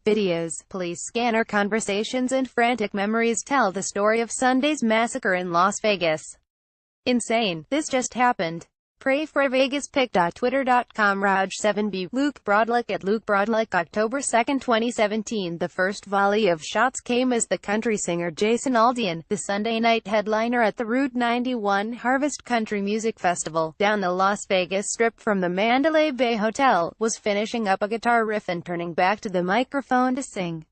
videos, police scanner conversations and frantic memories tell the story of Sunday's massacre in Las Vegas. Insane. This just happened. Pray for Vegas pic. Twitter.com Raj7B Luke Brodlick at Luke Brodlick October 2, 2017. The first volley of shots came as the country singer Jason Aldean, the Sunday night headliner at the Route 91 Harvest Country Music Festival, down the Las Vegas Strip from the Mandalay Bay Hotel, was finishing up a guitar riff and turning back to the microphone to sing.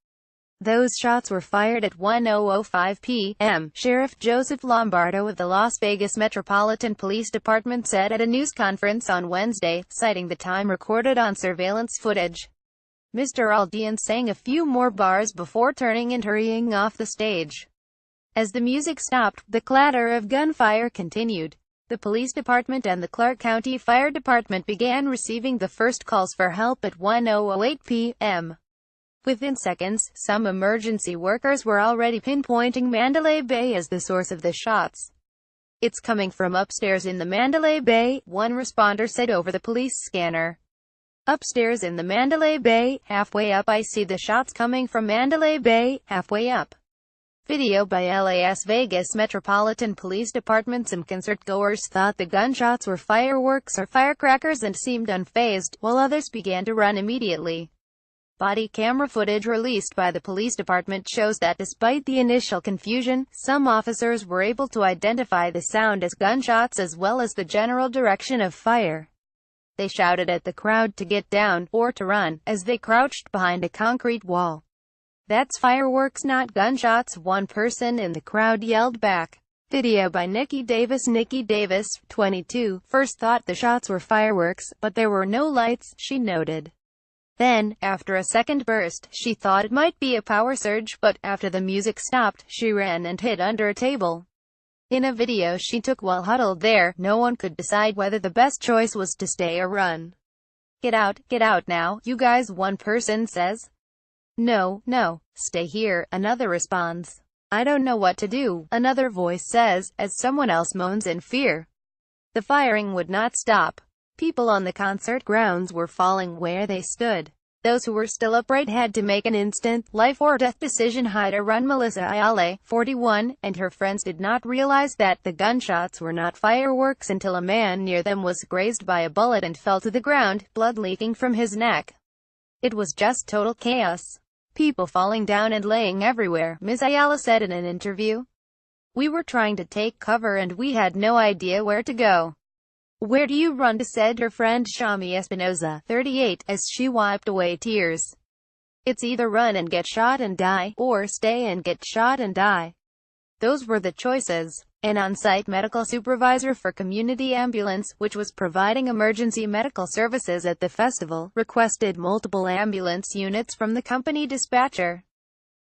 Those shots were fired at 10:05 p.m., Sheriff Joseph Lombardo of the Las Vegas Metropolitan Police Department said at a news conference on Wednesday, citing the time recorded on surveillance footage. Mr. Aldean sang a few more bars before turning and hurrying off the stage. As the music stopped, the clatter of gunfire continued. The police department and the Clark County Fire Department began receiving the first calls for help at 10:08 p.m. Within seconds, some emergency workers were already pinpointing Mandalay Bay as the source of the shots. "It's coming from upstairs in the Mandalay Bay," one responder said over the police scanner. "Upstairs in the Mandalay Bay, halfway up I see the shots coming from Mandalay Bay, halfway up." Video by Las Vegas Metropolitan Police Department. Some concertgoers thought the gunshots were fireworks or firecrackers and seemed unfazed, while others began to run immediately. Body camera footage released by the police department shows that despite the initial confusion, some officers were able to identify the sound as gunshots as well as the general direction of fire. They shouted at the crowd to get down, or to run, as they crouched behind a concrete wall. "That's fireworks, not gunshots," one person in the crowd yelled back. Video by Nikki Davis. Nikki Davis, 22, first thought the shots were fireworks, but there were no lights, she noted. Then, after a second burst, she thought it might be a power surge, but after the music stopped, she ran and hid under a table. In a video she took while huddled there, no one could decide whether the best choice was to stay or run. Get out now, you guys," one person says. No, stay here," another responds. "I don't know what to do," another voice says, as someone else moans in fear. The firing would not stop. People on the concert grounds were falling where they stood. Those who were still upright had to make an instant, life-or-death decision. Hide or run. Melissa Ayala, 41, and her friends did not realize that the gunshots were not fireworks until a man near them was grazed by a bullet and fell to the ground, blood leaking from his neck. "It was just total chaos. People falling down and laying everywhere," Ms. Ayala said in an interview. "We were trying to take cover and we had no idea where to go." "Where do you run to?" said her friend Shami Espinoza, 38, as she wiped away tears. "It's either run and get shot and die, or stay and get shot and die. Those were the choices." An on-site medical supervisor for Community Ambulance, which was providing emergency medical services at the festival, requested multiple ambulance units from the company dispatcher.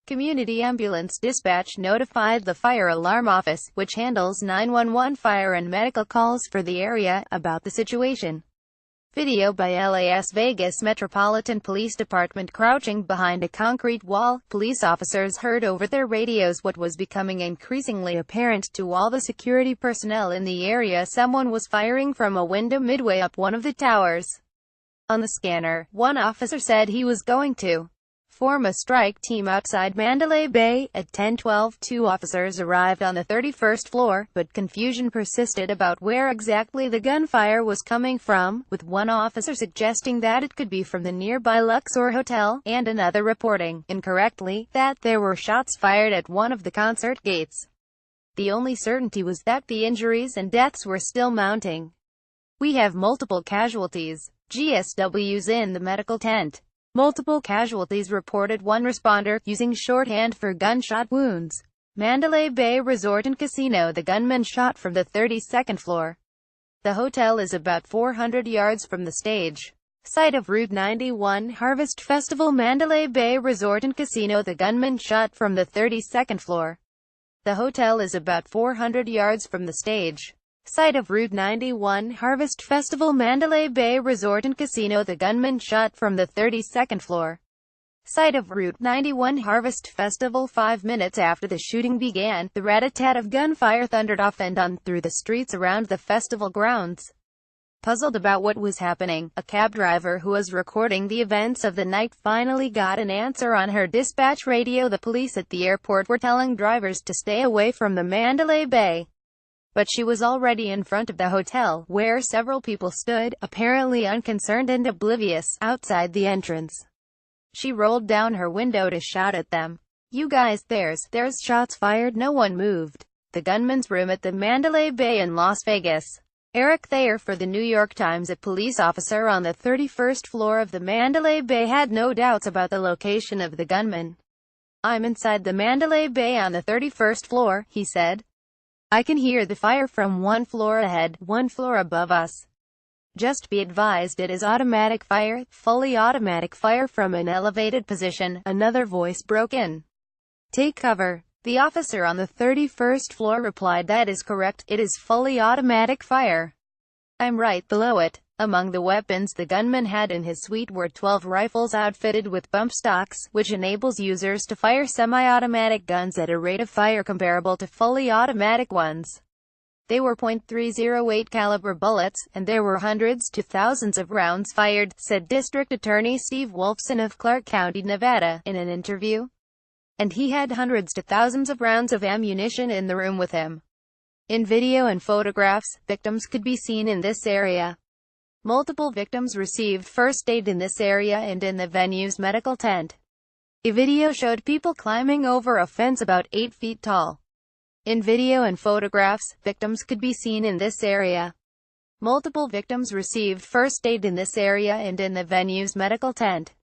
Community Ambulance Dispatch notified the Fire Alarm Office, which handles 911 fire and medical calls for the area, about the situation. Video by Las Vegas Metropolitan Police Department. Crouching behind a concrete wall, police officers heard over their radios what was becoming increasingly apparent to all the security personnel in the area: someone was firing from a window midway up one of the towers. On the scanner, one officer said he was going to form a strike team outside Mandalay Bay. At 10:12, two officers arrived on the 31st floor, but confusion persisted about where exactly the gunfire was coming from, with one officer suggesting that it could be from the nearby Luxor Hotel, and another reporting, incorrectly, that there were shots fired at one of the concert gates. The only certainty was that the injuries and deaths were still mounting. "We have multiple casualties. GSW's in the medical tent. Multiple casualties," reported one responder, using shorthand for gunshot wounds. Mandalay Bay Resort and Casino. The gunman shot from the 32nd floor. The hotel is about 400 yards from the stage. Site of Route 91 Harvest Festival. Mandalay Bay Resort and Casino. The gunman shot from the 32nd floor. The hotel is about 400 yards from the stage. Site of Route 91 Harvest Festival. Mandalay Bay Resort and Casino. The gunman shot from the 32nd floor. Site of Route 91 Harvest Festival. 5 minutes after the shooting began, the rat-a-tat of gunfire thundered off and on through the streets around the festival grounds. Puzzled about what was happening, a cab driver who was recording the events of the night finally got an answer on her dispatch radio. The police at the airport were telling drivers to stay away from the Mandalay Bay. But she was already in front of the hotel, where several people stood, apparently unconcerned and oblivious, outside the entrance. She rolled down her window to shout at them, "You guys, there's shots fired." No one moved. The gunman's room at the Mandalay Bay in Las Vegas. Eric Thayer for the New York Times. A police officer on the 31st floor of the Mandalay Bay had no doubts about the location of the gunman. "I'm inside the Mandalay Bay on the 31st floor," he said. "I can hear the fire from one floor ahead, one floor above us. Just be advised it is automatic fire, fully automatic fire from an elevated position." Another voice broke in. "Take cover." The officer on the 31st floor replied, "That is correct, it is fully automatic fire. I'm right below it." Among the weapons the gunman had in his suite were 12 rifles outfitted with bump stocks, which enables users to fire semi-automatic guns at a rate of fire comparable to fully automatic ones. They were .308 caliber bullets, and there were hundreds to thousands of rounds fired, said District Attorney Steve Wolfson of Clark County, Nevada, in an interview. And he had hundreds to thousands of rounds of ammunition in the room with him. In video and photographs, victims could be seen in this area. Multiple victims received first aid in this area and in the venue's medical tent. A video showed people climbing over a fence about 8 feet tall. In video and photographs, victims could be seen in this area. Multiple victims received first aid in this area and in the venue's medical tent.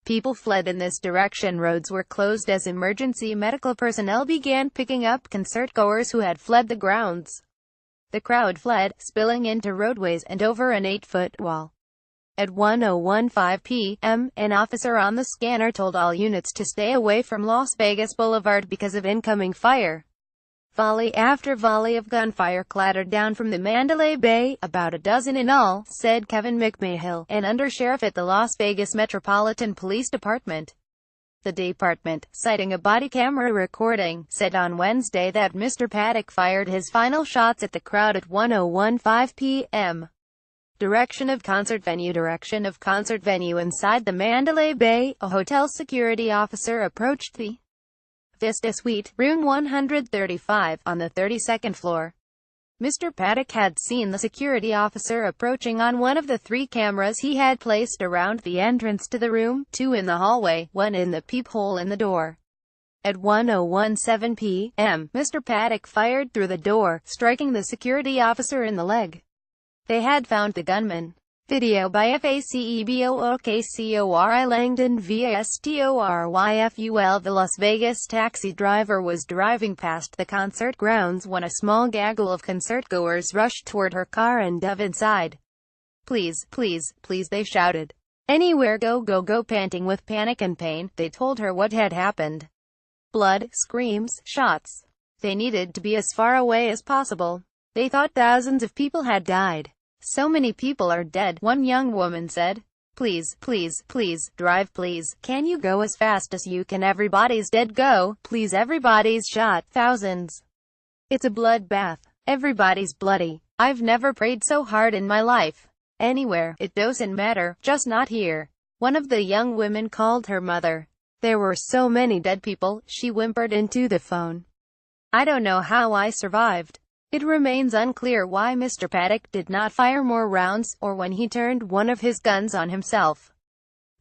People fled in this direction. Roads were closed as emergency medical personnel began picking up concertgoers who had fled the grounds. The crowd fled, spilling into roadways and over an 8-foot wall. At 10:15 p.m., an officer on the scanner told all units to stay away from Las Vegas Boulevard because of incoming fire. Volley after volley of gunfire clattered down from the Mandalay Bay, about a dozen in all, said Kevin McMahill, an undersheriff at the Las Vegas Metropolitan Police Department. The department, citing a body camera recording, said on Wednesday that Mr. Paddock fired his final shots at the crowd at 10:15 p.m. Direction of concert venue inside the Mandalay Bay. A hotel security officer approached the Vista Suite, room 135, on the 32nd floor. Mr. Paddock had seen the security officer approaching on one of the 3 cameras he had placed around the entrance to the room, 2 in the hallway, 1 in the peephole in the door. At 10:17 p.m., Mr. Paddock fired through the door, striking the security officer in the leg. They had found the gunman. Video by FACEBOOKCORI Langdon VSTORYFUL. The Las Vegas taxi driver was driving past the concert grounds when a small gaggle of concertgoers rushed toward her car and dove inside. "Please, please, please," they shouted. "Anywhere, go, go, go." Panting with panic and pain, they told her what had happened. Blood, screams, shots. They needed to be as far away as possible. They thought thousands of people had died. "So many people are dead," one young woman said. "Please, please, please, drive please. Can you go as fast as you can? Everybody's dead. Go, please, everybody's shot. Thousands. It's a bloodbath. Everybody's bloody. I've never prayed so hard in my life. Anywhere, it doesn't matter, just not here." One of the young women called her mother. "There were so many dead people," she whimpered into the phone. "I don't know how I survived." It remains unclear why Mr. Paddock did not fire more rounds, or when he turned one of his guns on himself.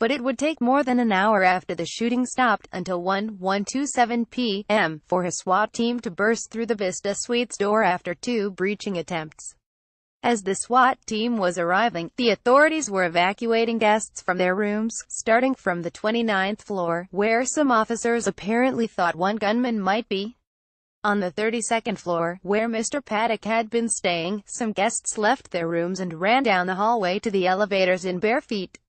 But it would take more than an hour after the shooting stopped, until 1:27 p.m., for his SWAT team to burst through the Vista Suites door after 2 breaching attempts. As the SWAT team was arriving, the authorities were evacuating guests from their rooms, starting from the 29th floor, where some officers apparently thought one gunman might be. On the 32nd floor, where Mr. Paddock had been staying, some guests left their rooms and ran down the hallway to the elevators in bare feet.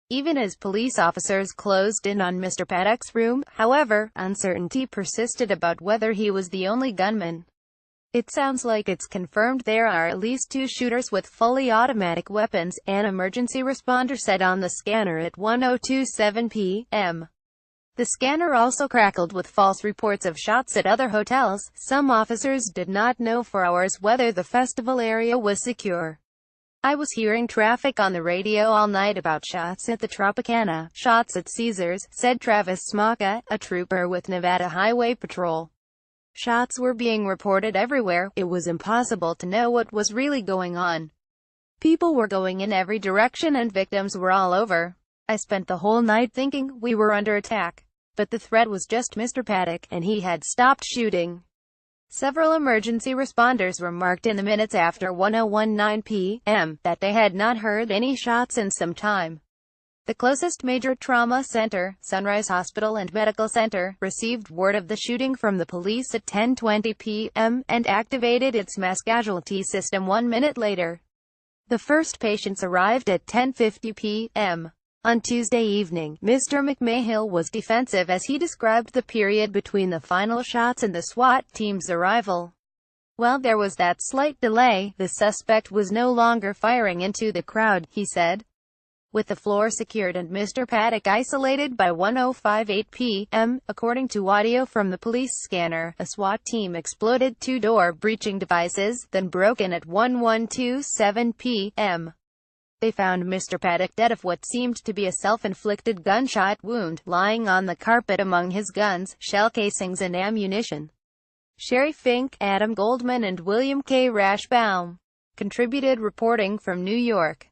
Even as police officers closed in on Mr. Paddock's room, however, uncertainty persisted about whether he was the only gunman. "It sounds like it's confirmed there are at least 2 shooters with fully automatic weapons," an emergency responder said on the scanner at 10:27 p.m. The scanner also crackled with false reports of shots at other hotels. Some officers did not know for hours whether the festival area was secure. I was hearing traffic on the radio all night about shots at the Tropicana, shots at Caesars, said Travis Smaka, a trooper with Nevada Highway Patrol. Shots were being reported everywhere. It was impossible to know what was really going on. People were going in every direction and victims were all over. I spent the whole night thinking we were under attack. But the threat was just Mr. Paddock, and he had stopped shooting. Several emergency responders remarked in the minutes after 10:19 p.m. that they had not heard any shots in some time. The closest major trauma center, Sunrise Hospital and Medical Center, received word of the shooting from the police at 10:20 p.m. and activated its mass casualty system 1 minute later. The first patients arrived at 10:50 p.m. On Tuesday evening, Mr. McMahill was defensive as he described the period between the final shots and the SWAT team's arrival. While there was that slight delay, the suspect was no longer firing into the crowd, he said. With the floor secured and Mr. Paddock isolated by 10:58 p.m., according to audio from the police scanner, a SWAT team exploded 2 door breaching devices, then broke in at 11:27 p.m. They found Mr. Paddock dead of what seemed to be a self-inflicted gunshot wound, lying on the carpet among his guns, shell casings and ammunition. Sherry Fink, Adam Goldman and William K. Rashbaum contributed reporting from New York.